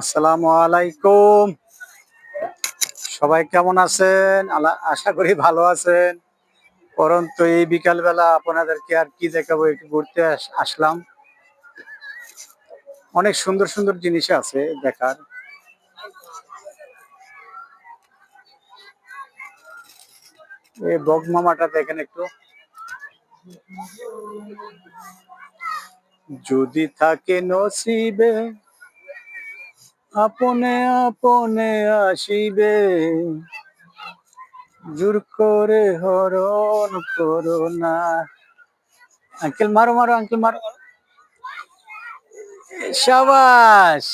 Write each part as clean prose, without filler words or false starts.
আসসালামু আলাইকুম। সবাই কেমন আছেন? আশা করি ভালো আছেন। পরন্তু এই বিকালবেলা আপনাদেরকে আর কি দেখাবো, একটু ঘুরতে আসলাম। অনেক সুন্দর সুন্দর জিনিস আছে দেখার। এই বক মামাটা দেখেন একটু। যদি থাকে নসিবে আপনে আপনে আসিবে, জোর করে হরণ করো না। আঙ্কেল মারো মারো, আঙ্কেল মারো। সাবাস।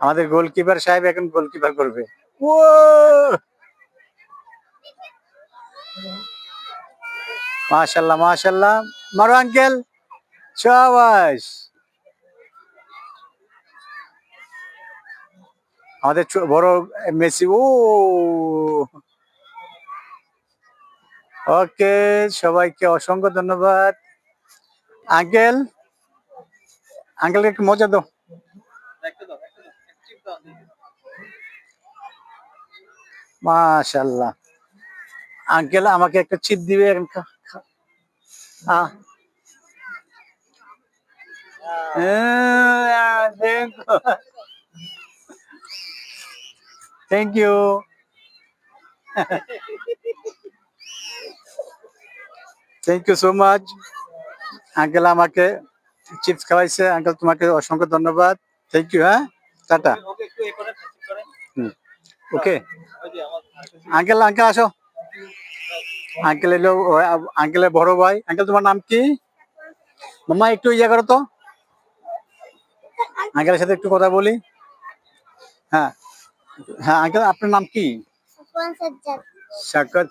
আমাদের গোলকিপার সাহেব এখন গোলকিপার করবে। ও মাশাল্লাহ মাশাল্লাহ, মারো আঙ্কেল। সাবাস। আমাদের বড় মেসি। ও ওকে, সবাইকে অসংখ্য ধন্যবাদ। আঙ্কেল, আঙ্কেলকে একটু মজা দাও। মাশাল্লাহ। আঙ্কেল আমাকে একটা চিপ দিবে এখন। আহ, thank you. Thank you so much. Uncle আমাকে চিপস খাওয়াইছে। আঙ্কেল তোমাকে অসংখ্য ধন্যবাদ। Thank you. হ্যাঁ, টাটা। ওকে আঙ্কেল, আঙ্কেল আসো। আঙ্কেল এলো, আঙ্কেলের বড় ভাই। আঙ্কেল তোমার নাম কি? মামা একটু ইয়ে করো তো, আঙ্কেলের সাথে একটু কথা বলি। হ্যাঁ হ্যাঁ, আঙ্কেল আপনার নাম কি? সাজ্জাদ।